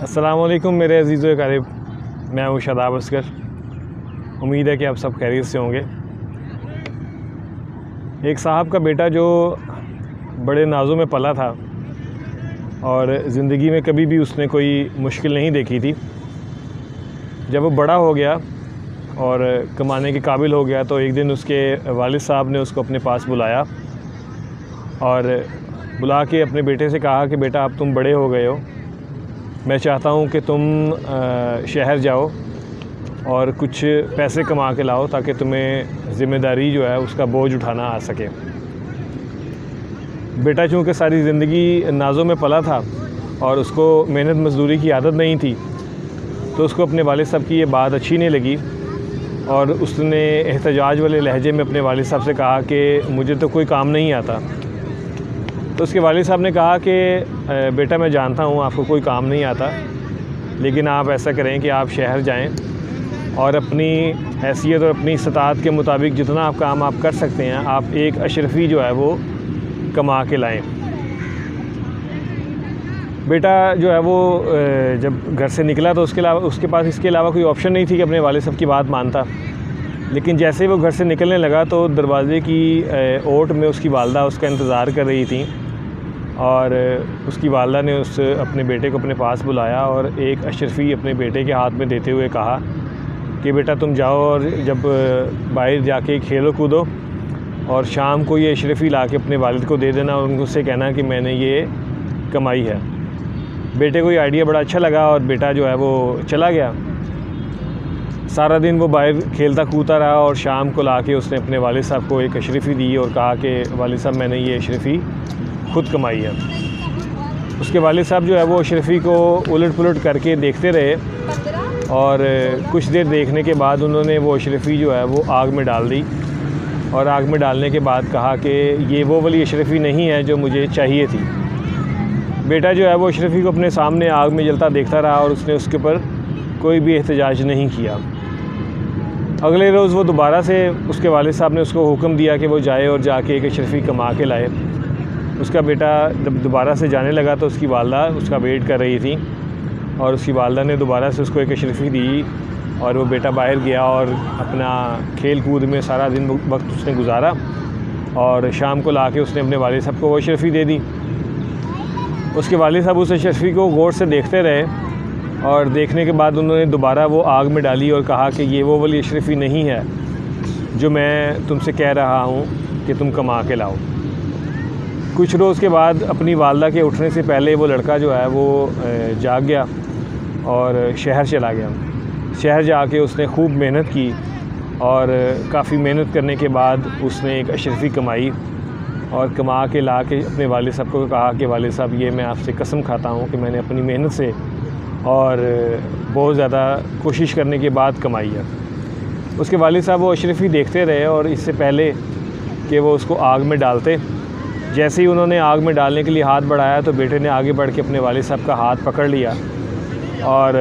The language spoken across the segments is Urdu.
السلام علیکم میرے عزیز و اقارب، میں ہوں شاداب اصغر۔ امید ہے کہ آپ سب خیریت سے ہوں گے۔ ایک صاحب کا بیٹا جو بڑے نازوں میں پلا تھا اور زندگی میں کبھی بھی اس نے کوئی مشکل نہیں دیکھی تھی، جب وہ بڑا ہو گیا اور کمانے کے قابل ہو گیا تو ایک دن اس کے والد صاحب نے اس کو اپنے پاس بلایا اور بلا کے اپنے بیٹے سے کہا کہ بیٹا اب تم بڑے ہو گئے ہو، میں چاہتا ہوں کہ تم شہر جاؤ اور کچھ پیسے کما کے لاؤ تاکہ تمہیں ذمہ داری جو ہے اس کا بوجھ اٹھانا آ سکے۔ بیٹا چونکہ ساری زندگی نازوں میں پلا تھا اور اس کو محنت مزدوری کی عادت نہیں تھی، تو اس کو اپنے والد صاحب کی یہ بات اچھی نہیں لگی اور اس نے احتجاج والے لہجے میں اپنے والد صاحب سے کہا کہ مجھے تو کوئی کام نہیں آتا۔ تو اس کے والد صاحب نے کہا کہ بیٹا میں جانتا ہوں آپ کو کوئی کام نہیں آتا، لیکن آپ ایسا کریں کہ آپ شہر جائیں اور اپنی حیثیت اور اپنی استطاعت کے مطابق جتنا آپ کام آپ کر سکتے ہیں آپ ایک اشرفی جو ہے وہ کما کے لائیں۔ بیٹا جو ہے وہ جب گھر سے نکلا تو اس کے پاس اس کے علاوہ کوئی آپشن نہیں تھی کہ اپنے والد صاحب کی بات مانتا، لیکن جیسے ہی وہ گھر سے نکلنے لگا تو دروازے کی اوٹ میں اس کی والدہ اس کا انتظار کر رہی تھیں اور اس کی والدہ نے اپنے بیٹے کو اپنے پاس بلایا اور ایک اشرفی اپنے بیٹے کے ہاتھ میں دیتے ہوئے کہا کہ بیٹا تم جاؤ اور جب باہر جا کے کھیلو کودو اور شام کو یہ اشرفی لا کے اپنے والد کو دے دینا اور ان کو سے کہنا کہ میں نے یہ کمائی ہے۔ بیٹے کو یہ آئیڈیا بڑا اچھا لگا اور بیٹا جو ہے وہ چلا گیا۔ سارا دن وہ باہر کھیلتا کودتا رہا اور شام کو لا کے اس نے اپنے والد صاحب کو ایک اشرفی دی اور کہا کہ والد صاحب میں نے یہ اشرفی خود کمائی ہے۔ اس کے والد صاحب جو ہے وہ اشرفی کو الٹ پلٹ کر کے دیکھتے رہے اور کچھ دیر دیکھنے کے بعد انہوں نے وہ اشرفی جو ہے وہ آگ میں ڈال دی اور آگ میں ڈالنے کے بعد کہا کہ یہ وہ والی اشرفی نہیں ہے جو مجھے چاہیے تھی۔ بیٹا جو ہے وہ اشرفی کو اپنے سامنے آگ میں جلتا دیکھتا رہا اور اس نے اس کے اوپر کوئی بھی احتجاج نہیں کیا۔ اگلے روز وہ دوبارہ سے اس کے والد صاحب نے اس کو حکم دیا کہ وہ جائے اور جا کے ایک اشرفی کما کے لائے۔ اس کا بیٹا جب دوبارہ سے جانے لگا تو اس کی والدہ اس کا ویٹ کر رہی تھی اور اس کی والدہ نے دوبارہ سے اس کو ایک اشرفی دی اور وہ بیٹا باہر گیا اور اپنا کھیل کود میں سارا دن وقت اس نے گزارا اور شام کو لا کے اس نے اپنے والد صاحب کو وہ اشرفی دے دی۔ اس کے والد صاحب اس اشرفی کو غور سے دیکھتے رہے اور دیکھنے کے بعد انہوں نے دوبارہ وہ آگ میں ڈالی اور کہا کہ یہ وہ والی اشرفی نہیں ہے جو میں تم سے کہہ رہا ہوں کہ تم کما کے لاؤ۔ کچھ روز کے بعد اپنی والدہ کے اٹھنے سے پہلے وہ لڑکا جو ہے وہ جاگ گیا اور شہر چلا گیا۔ شہر جا کے اس نے خوب محنت کی اور کافی محنت کرنے کے بعد اس نے ایک اشرفی کمائی اور کما کے لا کے اپنے والد صاحب کو کہا کہ والد صاحب یہ میں آپ سے قسم کھاتا ہوں کہ میں نے اپنی محنت سے اور بہت زیادہ کوشش کرنے کے بعد کمائی ہے۔ اس کے والد صاحب وہ اشرفی دیکھتے رہے اور اس سے پہلے کہ وہ اس کو آگ میں ڈالتے، جیسے ہی انہوں نے آگ میں ڈالنے کے لیے ہاتھ بڑھایا تو بیٹے نے آگے بڑھ کے اپنے والد صاحب کا ہاتھ پکڑ لیا اور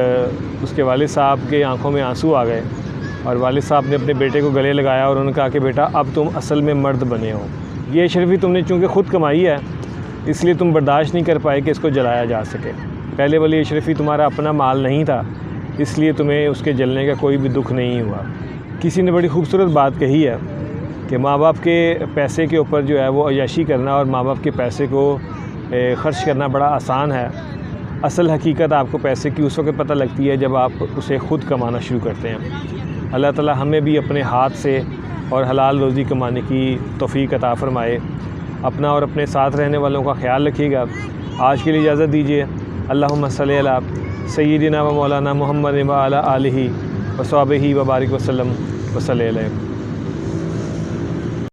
اس کے والد صاحب کے آنکھوں میں آنسو آ گئے اور والد صاحب نے اپنے بیٹے کو گلے لگایا اور انہوں نے کہا کہ بیٹا اب تم اصل میں مرد بنے ہو، یہ اشرفی تم نے چونکہ خود کمائی ہے اس لیے تم برداشت نہیں کر پائے کہ اس کو جلایا جا سکے۔ پہلے والی اشرفی تمہارا اپنا مال نہیں تھا، اس لیے تمہیں اس کے جلنے کا کوئی بھی دکھ نہیں ہوا۔ کسی نے بڑی خوبصورت بات کہی ہے کہ ماں باپ کے پیسے کے اوپر جو ہے وہ عیاشی کرنا اور ماں باپ کے پیسے کو خرچ کرنا بڑا آسان ہے، اصل حقیقت آپ کو پیسے کی اس وقت پتہ لگتی ہے جب آپ اسے خود کمانا شروع کرتے ہیں۔ اللہ تعالی ہمیں بھی اپنے ہاتھ سے اور حلال روزی کمانے کی توفیق عطا فرمائے۔ اپنا اور اپنے ساتھ رہنے والوں کا خیال رکھیے گا۔ آج کے لیے اجازت دیجیے۔ اللہم صلی علی سیدنا و مولانا محمد و علی آلہ و صحبہ و بارک وسلم و صلی علیہ۔